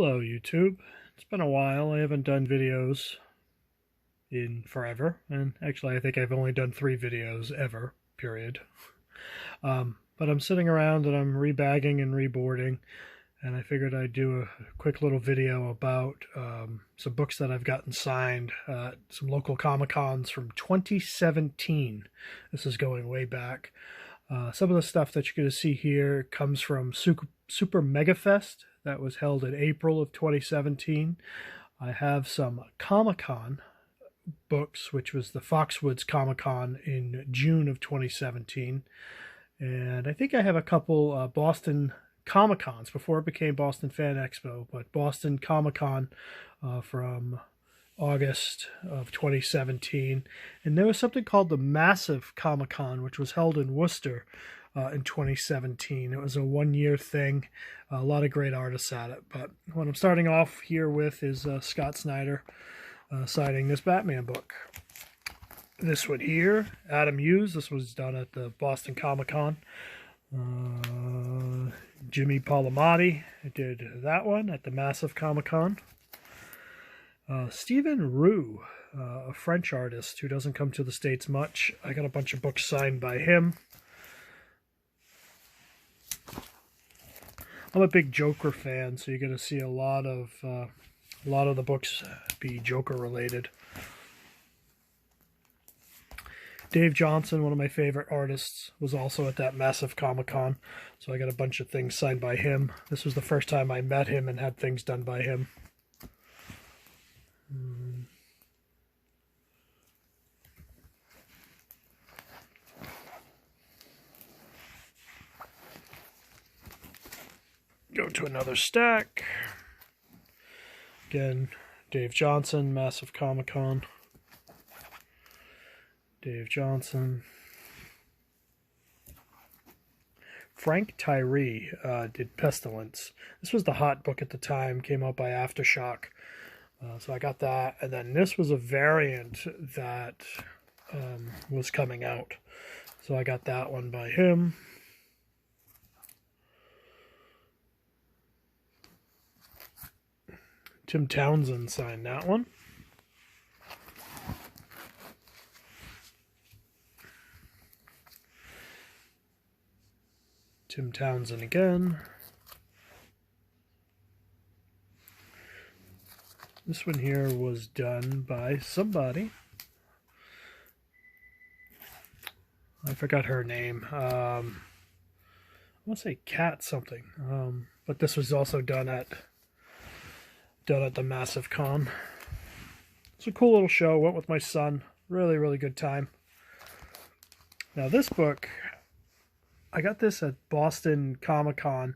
Hello YouTube. It's been a while. I haven't done videos in forever, and actually I think I've only done 3 videos ever, period. But I'm sitting around and I'm rebagging and reboarding, and I figured I'd do a quick little video about some books that I've gotten signed, some local Comic-Cons from 2017. This is going way back. Some of the stuff that you're going to see here comes from Super Mega Fest that was held in April of 2017. I have some Comic-Con books, which was the Foxwoods Comic-Con in June of 2017. And I think I have a couple Boston Comic-Cons before it became Boston Fan Expo, but Boston Comic-Con from August of 2017. And there was something called the Massive Comic-Con, which was held in Worcester in 2017. It was a one-year thing. A lot of great artists at it. But what I'm starting off here with is Scott Snyder signing this Batman book. This one here, Adam Hughes. This was done at the Boston Comic-Con. Jimmy Palmiotti did that one at the Massive Comic-Con. Stephen Roux, a French artist who doesn't come to the States much. I got a bunch of books signed by him. I'm a big Joker fan, so you're going to see a lot of the books be Joker related. Dave Johnson, one of my favorite artists, was also at that Massive Comic-Con, so I got a bunch of things signed by him. This was the first time I met him and had things done by him. Go to another stack. Again, Dave Johnson, Massive Comic-Con. Dave Johnson. Frank Tyree did Pestilence. This was the hot book at the time, came out by Aftershock. So I got that. And then this was a variant that was coming out. So I got that one by him. Tim Townsend signed that one. Tim Townsend again. This one here was done by somebody. I forgot her name. I want to say Cat something. But this was also done at the Massive Con. It's a cool little show. Went with my son. Really, really good time. Now this book, I got this at Boston Comic-Con,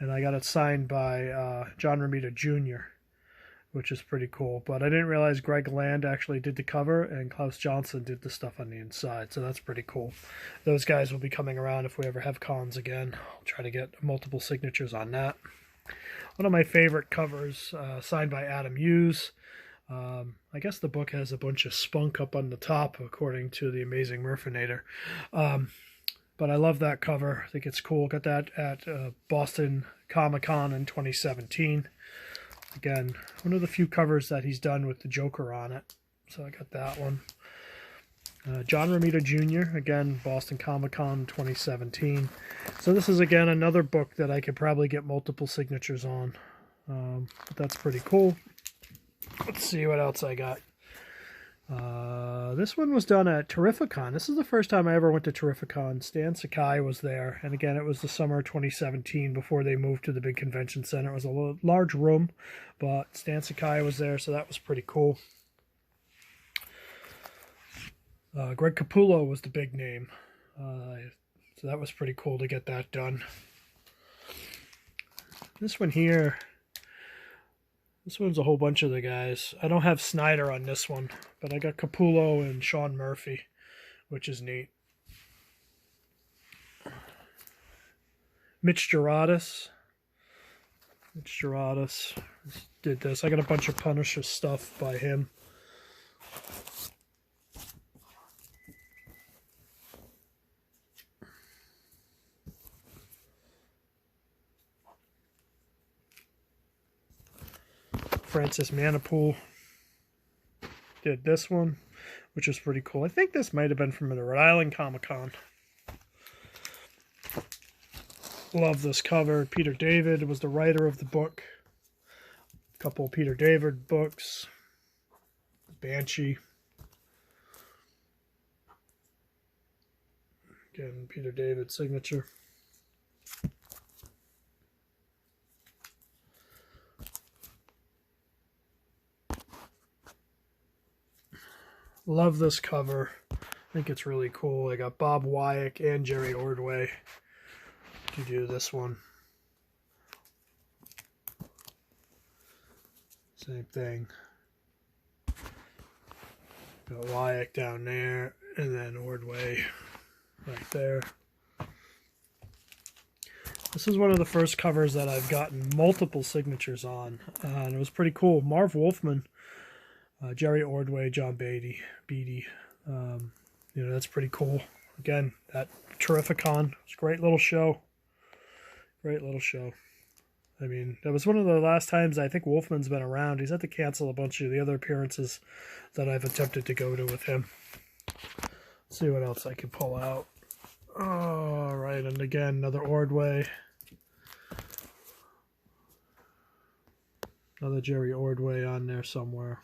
and I got it signed by John Romita Jr., which is pretty cool. But I didn't realize Greg Land actually did the cover, and Klaus Johnson did the stuff on the inside, so that's pretty cool. Those guys will be coming around if we ever have cons again. I'll try to get multiple signatures on that. One of my favorite covers, signed by Adam Hughes. I guess the book has a bunch of spunk up on the top, according to the Amazing Murfinator. But I love that cover. I think it's cool. Got that at Boston Comic-Con in 2017. Again, one of the few covers that he's done with the Joker on it. So I got that one. John Romita Jr., again, Boston Comic-Con 2017. So this is, again, another book that I could probably get multiple signatures on. But that's pretty cool. Let's see what else I got. This one was done at Terrificon. This is the first time I ever went to Terrificon. Stan Sakai was there. And again, it was the summer of 2017 before they moved to the big convention center. It was a large room, but Stan Sakai was there, so that was pretty cool. Greg Capullo was the big name. So that was pretty cool to get that done. This one here, this one's a whole bunch of the guys. I don't have Snyder on this one, but I got Capullo and Sean Murphy, which is neat. Mitch Geratis. Mitch Geratis did this. I got a bunch of Punisher stuff by him. Francis Manipool did this one, which is pretty cool. I think this might have been from the Rhode Island Comic-Con. Love this cover. Peter David was the writer of the book. A couple of Peter David books. Banshee. Again, Peter David signature. Love this cover. I think it's really cool. I got Bob Wyack and Jerry Ordway to do this one. Same thing. Got Wyack down there, and then Ordway right there. This is one of the first covers that I've gotten multiple signatures on, and it was pretty cool. Marv Wolfman, Jerry Ordway, John Beatty. You know, that's pretty cool. Again, that Terrificon. It's a great little show. Great little show. I mean, that was one of the last times I think Wolfman's been around. He's had to cancel a bunch of the other appearances that I've attempted to go to with him. Let's see what else I can pull out. All right, and again, another Ordway. Another Jerry Ordway on there somewhere.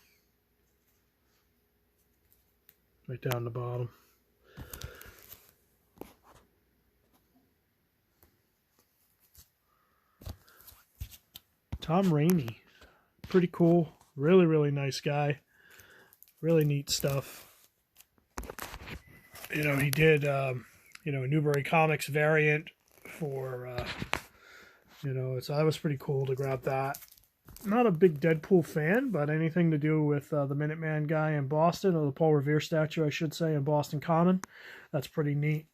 Right down the bottom. Tom Rainey. Pretty cool. Really, really nice guy. Really neat stuff. You know, he did, you know, a Newbury Comics variant for, you know, so that was pretty cool to grab that. Not a big Deadpool fan, but anything to do with the Minuteman guy in Boston, or the Paul Revere statue, I should say, in Boston Common, that's pretty neat.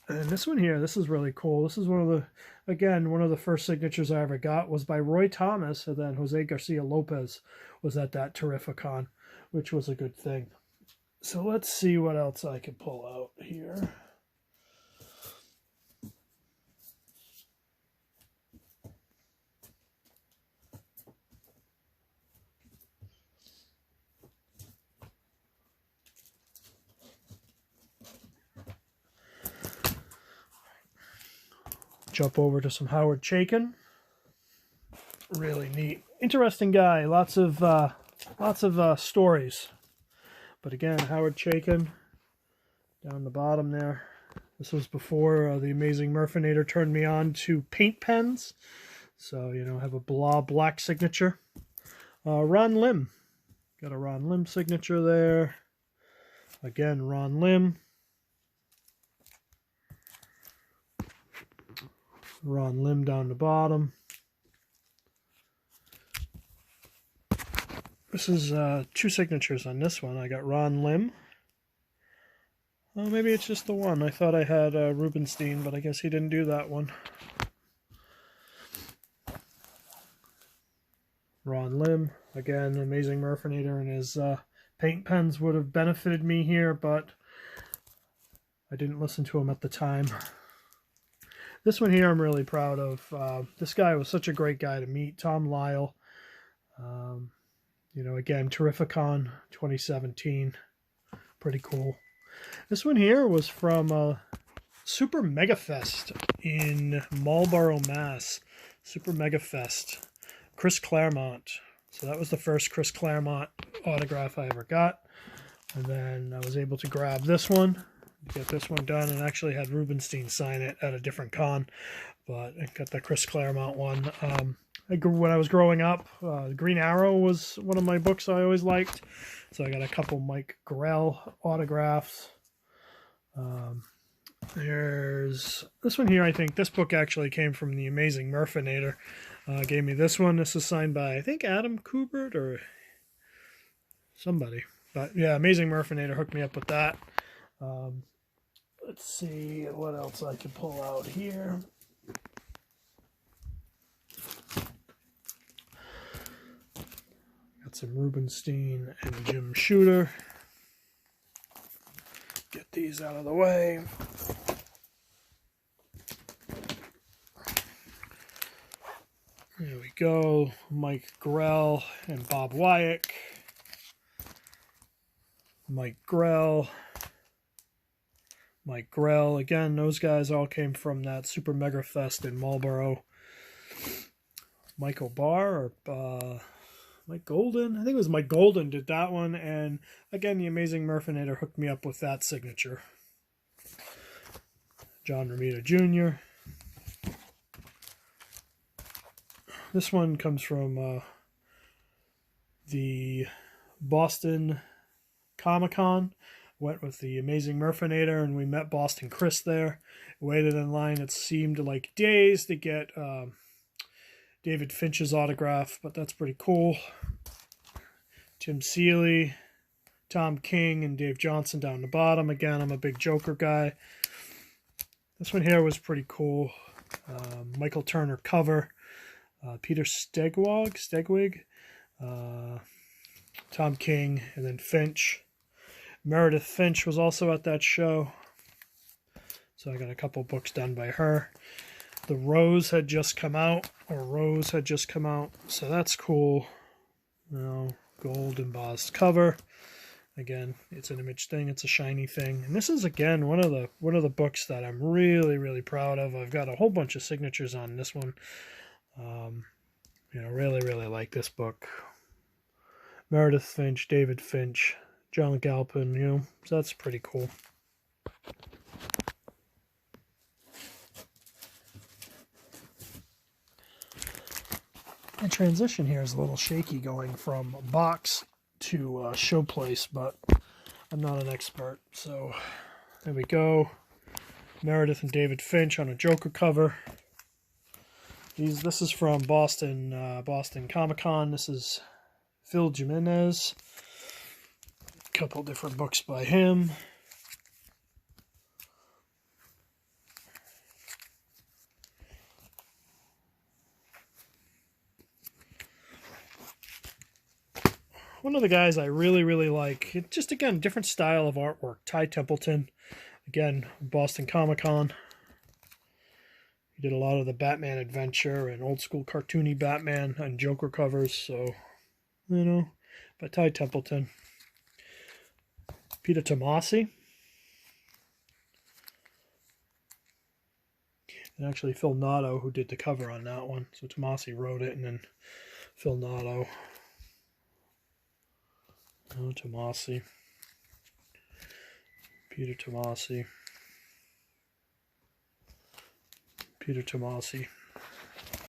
And this one here, this is really cool. This is one of the, again, one of the first signatures I ever got was by Roy Thomas, and then Jose Garcia Lopez was at that Terrificon, which was a good thing. So let's see what else I can pull out here. Jump over to some Howard Chaykin. Really neat, interesting guy. Lots of stories. But again, Howard Chaykin down the bottom there. This was before the Amazing Murfinator turned me on to paint pens. So, you know, have a black signature. Ron Lim. Got a Ron Lim signature there. Again, Ron Lim. Ron Lim down the bottom. This is two signatures on this one. I got Ron Lim. Oh, maybe it's just the one. I thought I had Rubenstein, but I guess he didn't do that one. Ron Lim. Again, Amazing Murfinator, and his paint pens would have benefited me here, but I didn't listen to him at the time. This one here I'm really proud of. This guy was such a great guy to meet. Tom Lyle. You know, again, Terrificon 2017. Pretty cool. This one here was from Super Mega Fest in Marlborough, Mass. Super Mega Fest. Chris Claremont. So that was the first Chris Claremont autograph I ever got. And then I was able to grab this one. Get this one done, and actually had Rubenstein sign it at a different con, but I got the Chris Claremont one. When I was growing up, Green Arrow was one of my books I always liked, so I got a couple Mike Grell autographs. There's this one here. I think this book actually came from the Amazing Murfinator. Gave me this one. This is signed by, I think, Adam Kubert or somebody. But yeah, Amazing Murfinator hooked me up with that. Let's see what else I can pull out here. Got some Rubenstein and Jim Shooter. Get these out of the way. There we go. Mike Grell and Bob Wyatt. Mike Grell. Mike Grell. Again, those guys all came from that Super Mega Fest in Marlboro. Michael Barr or Mike Golden. I think it was Mike Golden did that one. And again, the Amazing Murphinator hooked me up with that signature. John Romita Jr. This one comes from the Boston Comic-Con. Went with the Amazing Murphinator, and we met Boston Chris there. Waited in line. It seemed like days to get David Finch's autograph, but that's pretty cool. Tim Seeley, Tom King, and Dave Johnson down the bottom. Again, I'm a big Joker guy. This one here was pretty cool. Michael Turner cover. Peter Stegwig, Tom King, and then Finch. Meredith Finch was also at that show. So I got a couple books done by her. The Rose had just come out, so that's cool. You know, gold embossed cover. Again, it's an Image thing, it's a shiny thing. And this is again one of the books that I'm really, really proud of. I've got a whole bunch of signatures on this one. You know, really, really like this book. Meredith Finch, David Finch, John Galpin, you know, so that's pretty cool. The transition here is a little shaky going from box to showplace, but I'm not an expert. So there we go. Meredith and David Finch on a Joker cover. This is from Boston Comic-Con. This is Phil Jimenez. A couple different books by him. One of the guys I really, really like, just again, different style of artwork, Ty Templeton. Again, Boston Comic-Con. He did a lot of the Batman Adventure and old school cartoony Batman and Joker covers, so, you know, but Ty Templeton. Peter Tomasi. And actually Phil Noto, who did the cover on that one. So Tomasi wrote it, and then Phil Noto. Oh, Tomasi. Peter Tomasi. Peter Tomasi.